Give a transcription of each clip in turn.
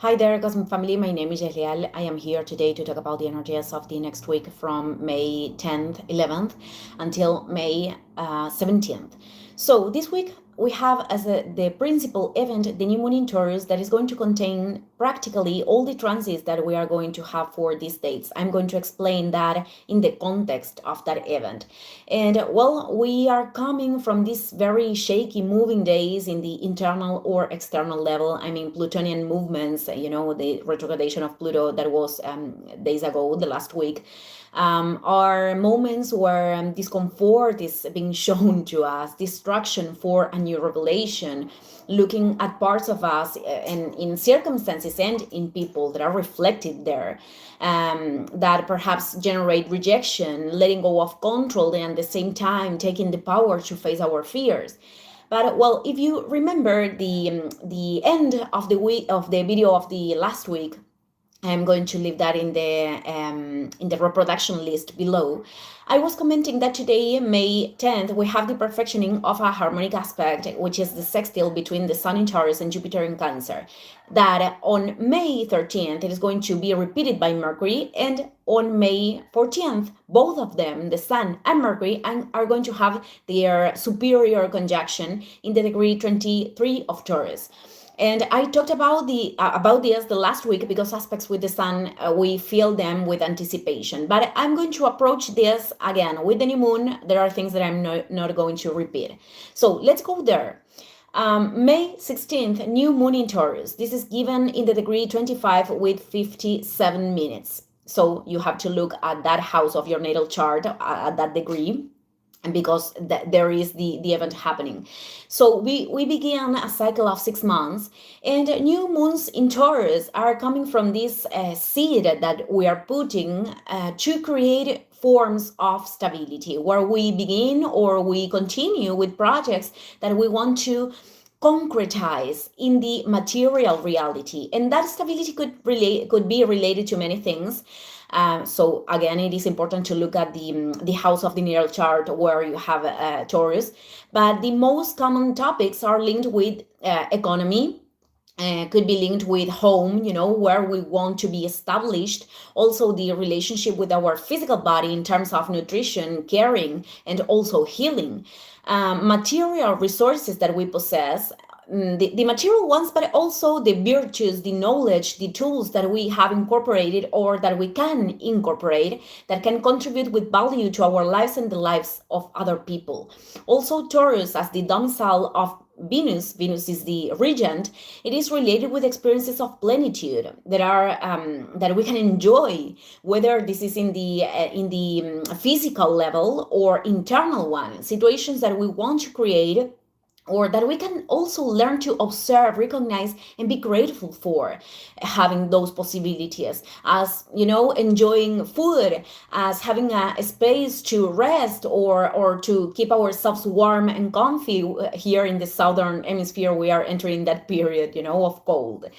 Hi there, Cosmic Family. My name is Elial. I am here today to talk about the energies of the next week from May 10th, 11th until May 17th. So this week we have as the principal event the new moon in Taurus that is going to contain practically all the transits that we are going to have for these dates. I'm going to explain that in the context of that event. And well, we are coming from these very shaky moving days in the internal or external level. I mean, Plutonian movements, the retrogradation of Pluto that was days ago, the last week, are moments where discomfort is being shown to us, distraction for a new revelation, looking at parts of us and in circumstances and in people that are reflected there, that perhaps generate rejection, letting go of control, and at the same time taking the power to face our fears. But well, if you remember the end of the week of the video of the last week, I'm going to leave that in the reproduction list below. I was commenting that today, May 10th, we have the perfectioning of a harmonic aspect, which is the sextile between the Sun in Taurus and Jupiter in Cancer. That on May 13th, it is going to be repeated by Mercury, and on May 14th, both of them, the Sun and Mercury, are going to have their superior conjunction in the degree 23 of Taurus. And I talked about this the last week because aspects with the Sun, we feel them with anticipation. But I'm going to approach this again with the new moon. There are things that I'm not going to repeat. So let's go there. May 16th, new moon in Taurus. This is given in the degree 25 with 57 minutes. So you have to look at that house of your natal chart at that degree, and because there is the event happening. So we begin a cycle of 6 months, and new moons in Taurus are coming from this seed that we are putting to create forms of stability, where we begin or we continue with projects that we want to concretize in the material reality. And that stability could be related to many things. So again, it is important to look at the house of the natal chart where you have Taurus. But the most common topics are linked with economy, could be linked with home, where we want to be established. Also, the relationship with our physical body in terms of nutrition, caring, and also healing. Material resources that we possess, the material ones, but also the virtues, the knowledge, the tools that we have incorporated or that we can incorporate that can contribute with value to our lives and the lives of other people. Also, Taurus, as the domicile of Venus is the regent. It is related with experiences of plenitude that are that we can enjoy, whether this is in the physical level or internal one, situations that we want to create, or that we can also learn to observe, recognize, and be grateful for having those possibilities, as enjoying food, as having a space to rest or to keep ourselves warm and comfy. Here in the southern hemisphere, we are entering that period of cold.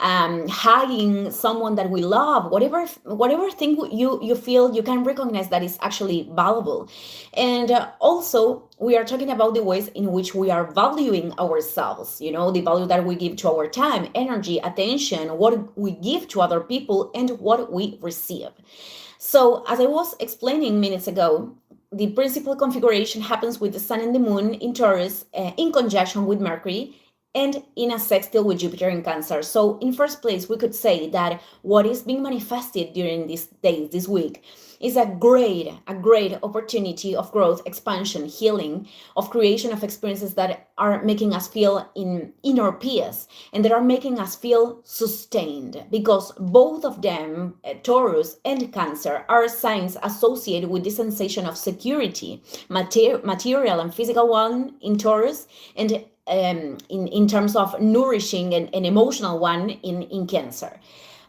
Hugging someone that we love, whatever thing you feel you can recognize that is actually valuable. And also, we are talking about the ways in which we are valuing ourselves, the value that we give to our time, energy, attention, what we give to other people, and what we receive. So, as I was explaining minutes ago, the principal configuration happens with the Sun and the Moon in Taurus in conjunction with Mercury and in a sextile with Jupiter in Cancer. So, in first place, we could say that what is being manifested during these days, this week, is a great opportunity of growth, expansion, healing, of creation of experiences that are making us feel in inner peace and that are making us feel sustained, because both of them, Taurus and Cancer, are signs associated with the sensation of security, material and physical one in Taurus, and in terms of nourishing and emotional one in Cancer.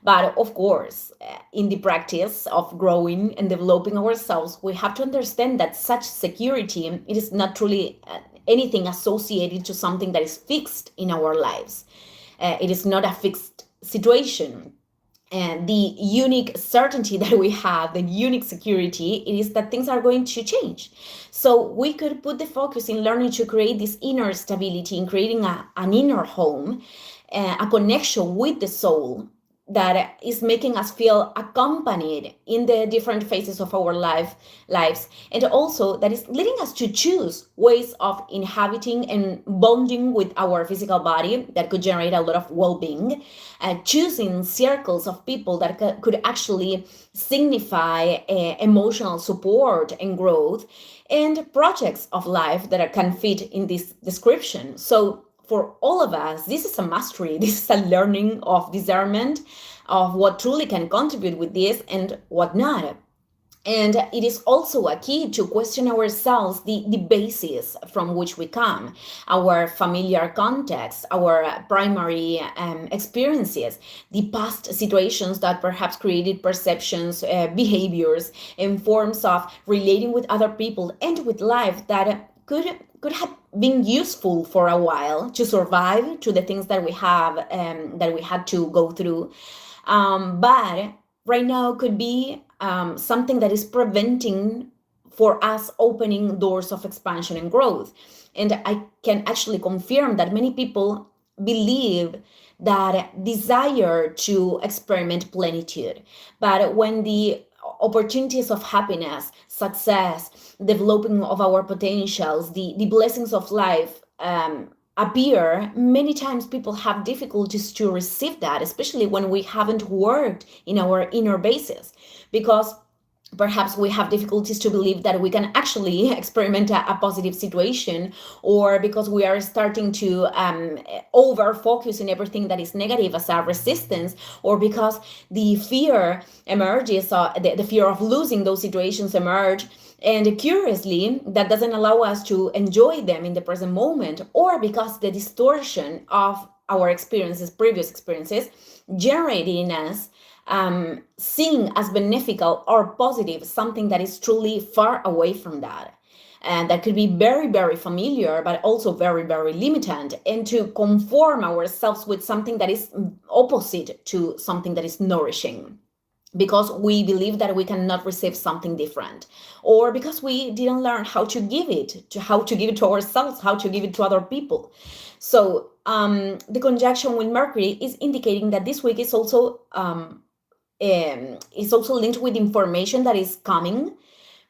But of course, in the practice of growing and developing ourselves, we have to understand that such security, it is not truly anything associated to something that is fixed in our lives. It is not a fixed situation. and the unique certainty that we have, the unique security, it is that things are going to change. So we could put the focus in learning to create this inner stability, in creating an inner home, a connection with the soul that is making us feel accompanied in the different phases of our lives, and also that is leading us to choose ways of inhabiting and bonding with our physical body that could generate a lot of well-being, choosing circles of people that could actually signify emotional support and growth, and projects of life that can fit in this description. So for all of us, this is a mastery. This is a learning of discernment of what truly can contribute with this and what not. And it is also a key to question ourselves, the basis from which we come, our familiar context, our primary experiences, the past situations that perhaps created perceptions, behaviors, and forms of relating with other people and with life that could have been useful for a while to survive to the things that we have that we had to go through, but right now could be something that is preventing for us opening doors of expansion and growth. And I can actually confirm that many people believe that desire to experiment plenitude, but when the opportunities of happiness, success, developing of our potentials, the blessings of life appear, many times people have difficulties to receive that, especially when we haven't worked in our inner basis, because perhaps we have difficulties to believe that we can actually experiment a positive situation, or because we are starting to over focus in everything that is negative as a resistance, or because the fear emerges, the fear of losing those situations emerge, and curiously that doesn't allow us to enjoy them in the present moment, or because the distortion of our experiences, previous experiences, generating in us seeing as beneficial or positive something that is truly far away from that, and that could be very, very familiar, but also very, very limited, and to conform ourselves with something that is opposite to something that is nourishing, because we believe that we cannot receive something different, or because we didn't learn how to give it, to ourselves, how to give it to other people. So the conjunction with Mercury is indicating that this week is also linked with information that is coming.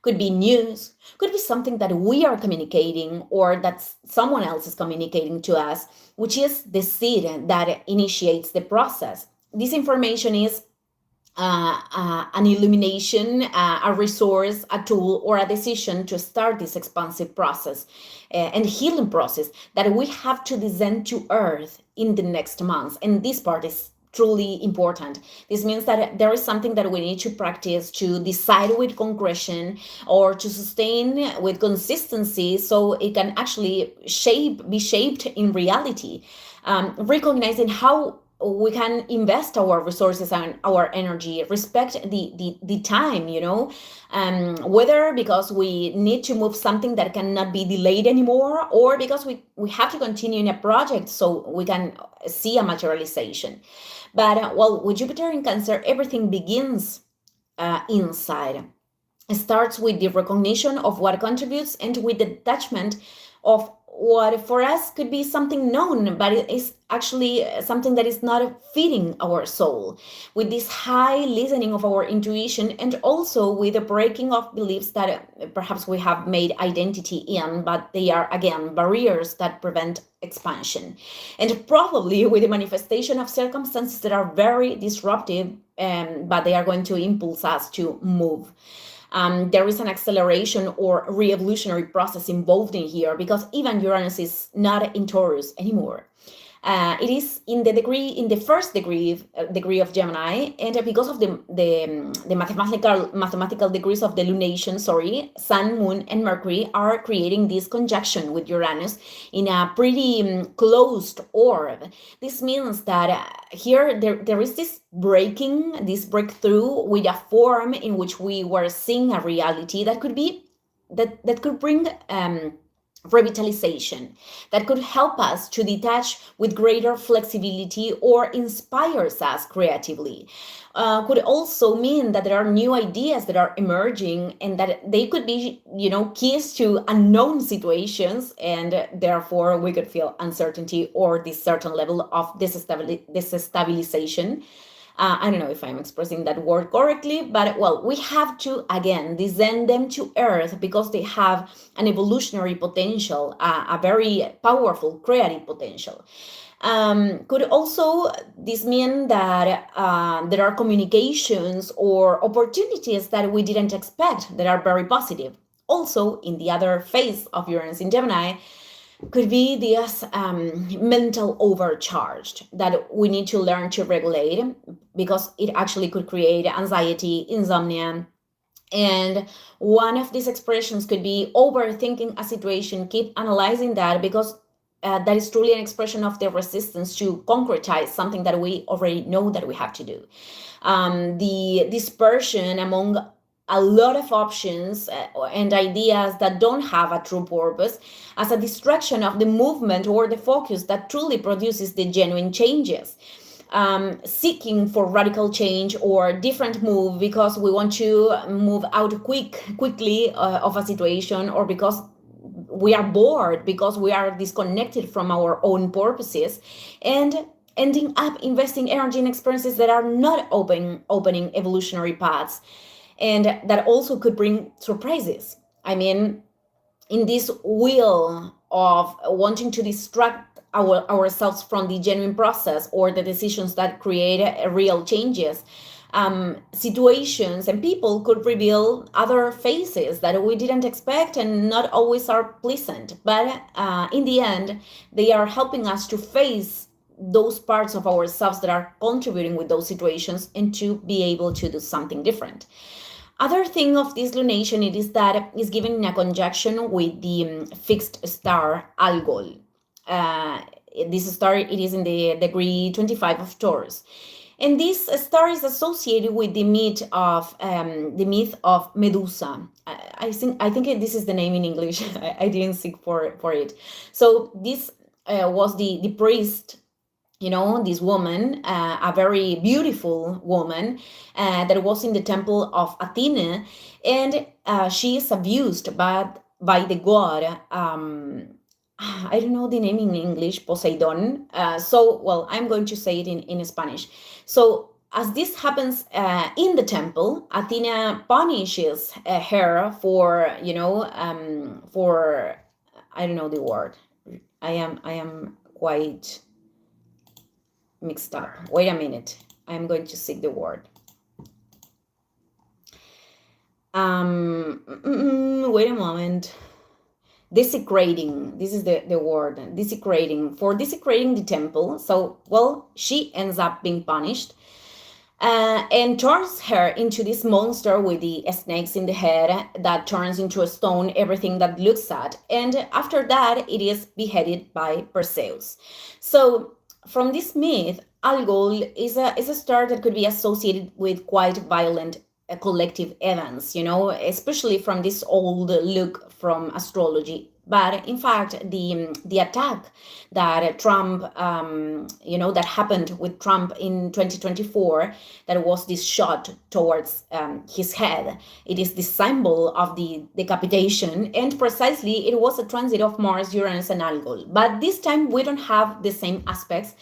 Could be news, could be something that we are communicating or that someone else is communicating to us, which is the seed that initiates the process. This information is an illumination, a resource, a tool, or a decision to start this expansive process and healing process that we have to descend to earth in the next months. And this part is truly important. This means that there is something that we need to practice, to decide with concretion, or to sustain with consistency, so it can actually be shaped in reality. Recognizing how we can invest our resources and our energy, respect the time, whether because we need to move something that cannot be delayed anymore, or because we have to continue in a project so we can see a materialization. But with Jupiter in Cancer, everything begins inside. It starts with the recognition of what contributes and with the detachment of what for us could be something known, but it is actually something that is not feeding our soul, with this high listening of our intuition, and also with the breaking of beliefs that perhaps we have made identity in, but they are again barriers that prevent expansion, and probably with the manifestation of circumstances that are very disruptive, but they are going to impulse us to move. There is an acceleration or re-evolutionary process involved in here, because even Uranus is not in Taurus anymore. It is in the first degree of Gemini, and because of the mathematical degrees of the lunation, Sun, Moon, and Mercury are creating this conjunction with Uranus in a pretty closed orb. This means that here there is this breakthrough with a form in which we were seeing a reality that could be that could bring revitalization that could help us to detach with greater flexibility or inspires us creatively. Could also mean that there are new ideas that are emerging and that they could be, keys to unknown situations, and therefore we could feel uncertainty or this certain level of destabilization. I don't know if I'm expressing that word correctly, but well, we have to again descend them to earth because they have an evolutionary potential, a very powerful creative potential. Could also this mean that there are communications or opportunities that we didn't expect that are very positive? Also, in the other phase of Uranus in Gemini, could be this mental overcharged that we need to learn to regulate, because it actually could create anxiety, insomnia. And one of these expressions could be overthinking a situation, keep analyzing that, because that is truly an expression of the resistance to concretize something that we already know that we have to do. The dispersion among a lot of options and ideas that don't have a true purpose as a distraction of the movement or the focus that truly produces the genuine changes. Seeking for radical change or different move because we want to move out quickly of a situation, or because we are bored, because we are disconnected from our own purposes, and ending up investing energy in experiences that are not opening evolutionary paths, and that also could bring surprises. I mean, in this wheel of wanting to distract ourselves from the genuine process or the decisions that create real changes, situations and people could reveal other faces that we didn't expect and not always are pleasant. But in the end, they are helping us to face those parts of ourselves that are contributing with those situations and to be able to do something different. Other thing of this lunation, it is that is given in a conjunction with the fixed star Algol. This star, it is in the degree 25 of Taurus. And this star is associated with the myth of Medusa. I think this is the name in English. I didn't seek for it. So this was the priest, this woman, a very beautiful woman that was in the temple of Athena, and she is abused by the god. I don't know the name in English, Poseidon. Well, I'm going to say it in Spanish. So as this happens in the temple, Athena punishes her for, for, I don't know the word. I am quite mixed up. Wait a minute. I'm going to seek the word. Wait a moment. Desecrating. This is the word. Desecrating. For desecrating the temple. So, well, she ends up being punished. And turns her into this monster with the snakes in the head that turns into a stone everything that looks at. And after that, it is beheaded by Perseus. So, from this myth, Algol is a star that could be associated with quite violent collective events, especially from this old look from astrology. But in fact, the attack that Trump, that happened with Trump in 2024, that was this shot towards his head. It is the symbol of the decapitation, and precisely it was a transit of Mars, Uranus, and Algol. But this time we don't have the same aspects.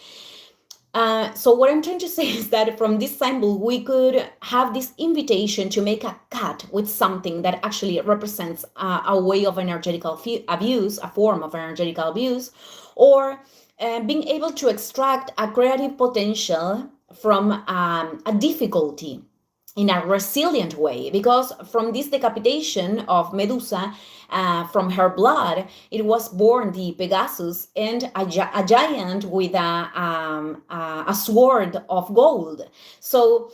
So what I'm trying to say is that from this symbol, we could have this invitation to make a cut with something that actually represents a way of energetical abuse, a form of energetical abuse, or being able to extract a creative potential from a difficulty in a resilient way, because from this decapitation of Medusa, from her blood, it was born the Pegasus and a giant with a sword of gold. So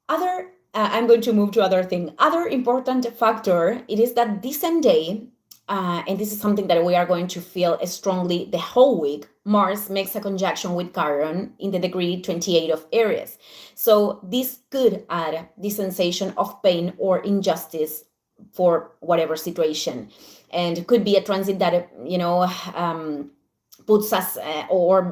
I'm going to move to other thing. Other important factor, it is that this same day, and this is something that we are going to feel strongly the whole week, Mars makes a conjunction with Chiron in the degree 28 of Aries. So this could add the sensation of pain or injustice for whatever situation. And it could be a transit that, puts us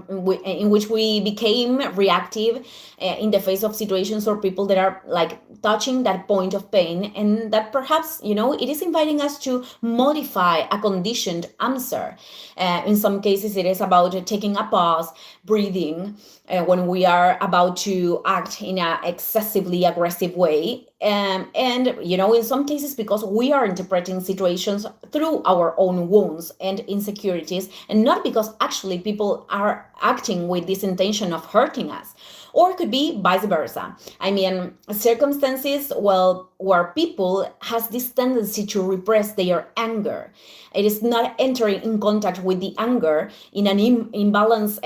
in which we became reactive in the face of situations or people that are like touching that point of pain, and that perhaps it is inviting us to modify a conditioned answer. In some cases it is about taking a pause, breathing when we are about to act in an excessively aggressive way. And in some cases, because we are interpreting situations through our own wounds and insecurities, and not because actually people are acting with this intention of hurting us. Or it could be vice versa. I mean, circumstances, well, where people has this tendency to repress their anger. It is not entering in contact with the anger in an imbalanced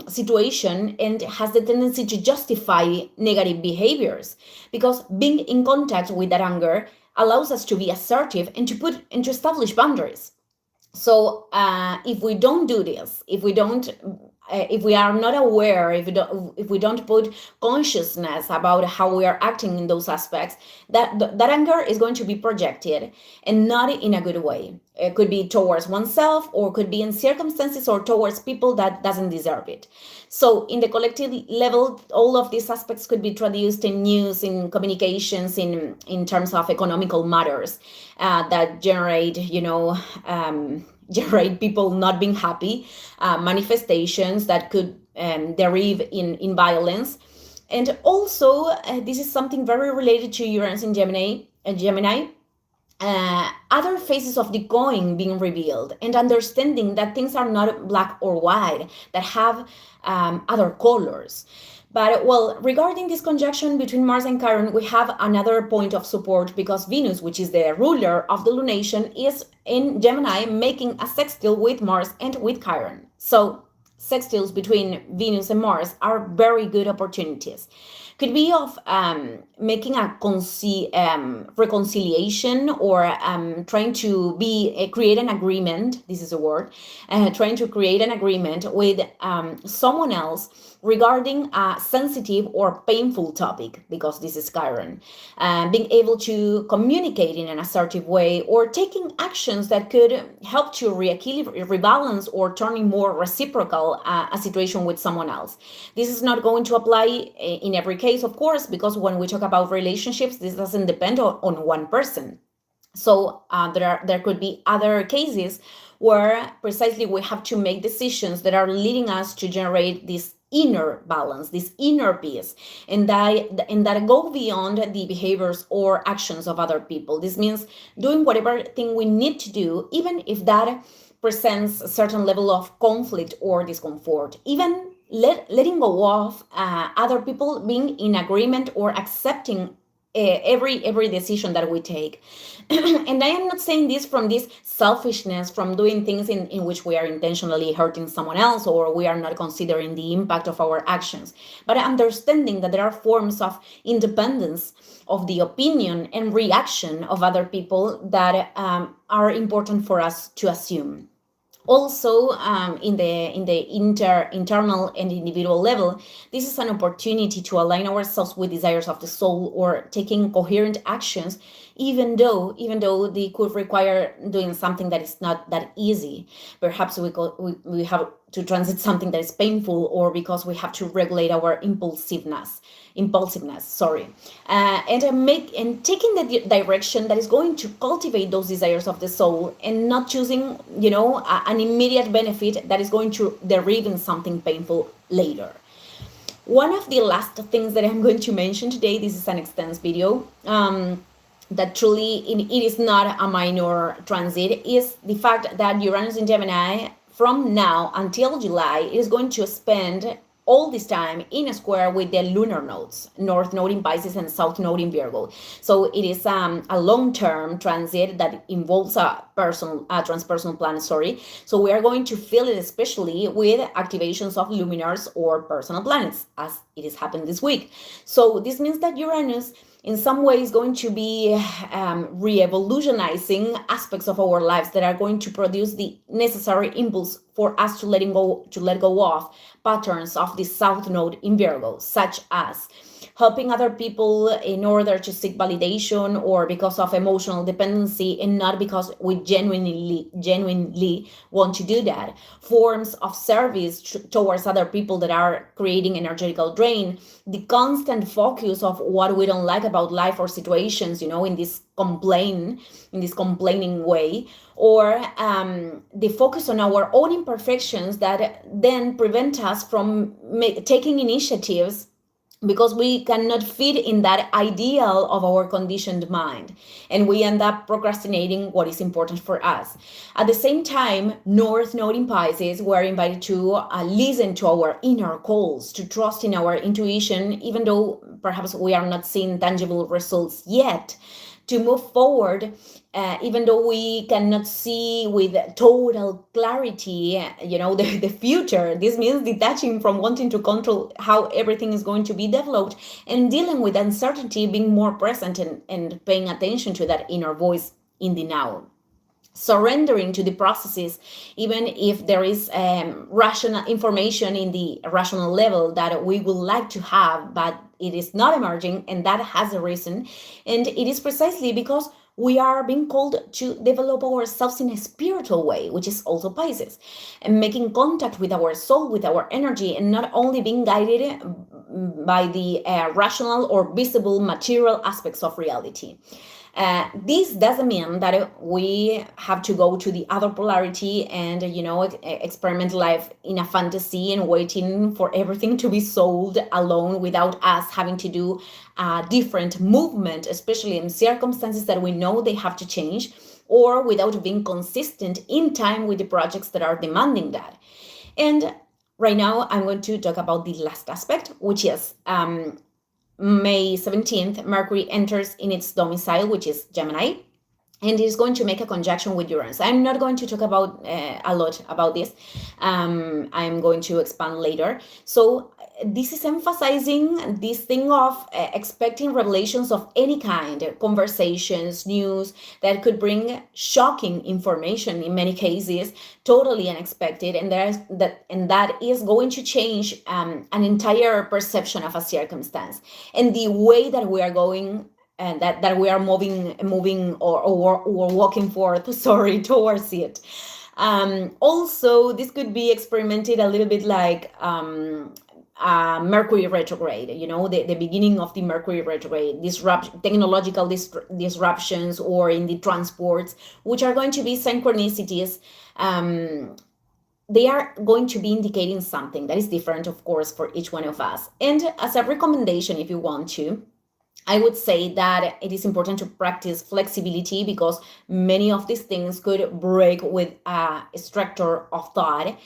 situation, and has the tendency to justify negative behaviors, because being in contact with that anger allows us to be assertive and to establish boundaries. So if we don't do this, if we are not aware, if we don't put consciousness about how we are acting in those aspects, that anger is going to be projected, and not in a good way. It could be towards oneself, or could be in circumstances or towards people that doesn't deserve it. So in the collective level, all of these aspects could be traduced in news, in communications, in terms of economical matters that generate generate people not being happy, manifestations that could derive in violence. And also, this is something very related to Uranus in Gemini. Other phases of the coin being revealed, and understanding that things are not black or white, that have other colors. But well, regarding this conjunction between Mars and Chiron, we have another point of support, because Venus, which is the ruler of the lunation, is in Gemini, making a sextile with Mars and with Chiron. So sextiles between Venus and Mars are very good opportunities. Could be of making a reconciliation, or trying to create an agreement. This is a word. Trying to create an agreement with someone else regarding a sensitive or painful topic, because this is Chiron. Being able to communicate in an assertive way, or taking actions that could help to rebalance, or turning more reciprocal a situation with someone else. This is not going to apply in every case, of course, because when we talk about relationships, this doesn't depend on one person. So there could be other cases where precisely we have to make decisions that are leading us to generate this inner balance, this inner peace, and that go beyond the behaviors or actions of other people. This means doing whatever thing we need to do, even if that presents a certain level of conflict or discomfort. Even letting go of other people, being in agreement or accepting every decision that we take. And I am not saying this from this selfishness, from doing things in which we are intentionally hurting someone else, or we are not considering the impact of our actions, but understanding that there are forms of independence of the opinion and reaction of other people that are important for us to assume. Also, in the internal and individual level, this is an opportunity to align ourselves with desires of the soul, or taking coherent actions, even though they could require doing something that is not that easy. Perhaps we have to transit something that is painful, or because we have to regulate our impulsiveness. And taking the direction that is going to cultivate those desires of the soul, and not choosing an immediate benefit that is going to derive in something painful later. One of the last things that I'm going to mention today, this is an extensive video, that truly it is not a minor transit, is the fact that Uranus in Gemini, from now until July, is going to spend all this time in a square with the lunar nodes, North Node in Pisces and South Node in Virgo. So it is a long-term transit that involves a transpersonal planet, So we are going to feel it especially with activations of luminars or personal planets, as it is happened this week. So this means that Uranus in some ways going to be re-evolutionizing aspects of our lives that are going to produce the necessary impulse for us to let go of patterns of the South Node in Virgo, such as helping other people in order to seek validation or because of emotional dependency, and not because we genuinely want to do that. Forms of service towards other people that are creating energetical drain. The constant focus of what we don't like about life or situations, in this complaining way, or the focus on our own imperfections that then prevent us from taking initiatives, because we cannot fit in that ideal of our conditioned mind, and we end up procrastinating what is important for us. At the same time, North Node in Pisces, we're invited to listen to our inner calls, to trust in our intuition, even though perhaps we are not seeing tangible results yet, to move forward, even though we cannot see with total clarity, the future. This means detaching from wanting to control how everything is going to be developed, and dealing with uncertainty, being more present and paying attention to that inner voice in the now. Surrendering to the processes, even if there is rational information in the rational level that we would like to have, but it is not emerging, and that has a reason. And it is precisely because we are being called to develop ourselves in a spiritual way, which is also Pisces, and making contact with our soul, with our energy, and not only being guided by the rational or visible material aspects of reality. This doesn't mean that we have to go to the other polarity and, experiment life in a fantasy and waiting for everything to be solved alone without us having to do a different movement, especially in circumstances that we know they have to change, or without being consistent in time with the projects that are demanding that. And right now, I'm going to talk about the last aspect, which is May 17th, Mercury enters in its domicile, which is Gemini, and it is going to make a conjunction with Uranus. I'm not going to talk about a lot about this. I'm going to expand later. So this is emphasizing this thing of expecting revelations of any kind, conversations, news that could bring shocking information in many cases, totally unexpected, and that is going to change an entire perception of a circumstance and the way that we are going, and that we are moving or walking forth, towards it. Also, this could be experimented a little bit like Mercury retrograde, the beginning of the Mercury retrograde, technological disruptions, or in the transports, which are going to be synchronicities. They are going to be indicating something that is different, of course, for each one of us. And as a recommendation, if you want to, I would say that it is important to practice flexibility, because many of these things could break with a structure of thought.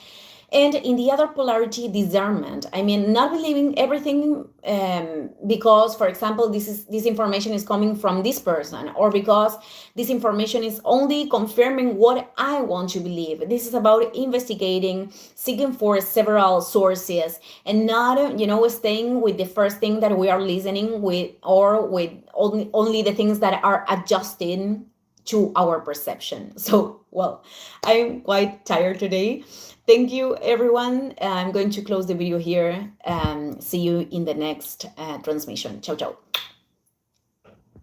And in the other polarity, discernment. I mean, not believing everything because, for example, this information is coming from this person, or because this information is only confirming what I want to believe. This is about investigating, seeking for several sources, and not, staying with the first thing that we are listening with, or with only the things that are adjusting to our perception. So, well, I'm quite tired today. Thank you, everyone. I'm going to close the video here. See you in the next transmission. Ciao, ciao.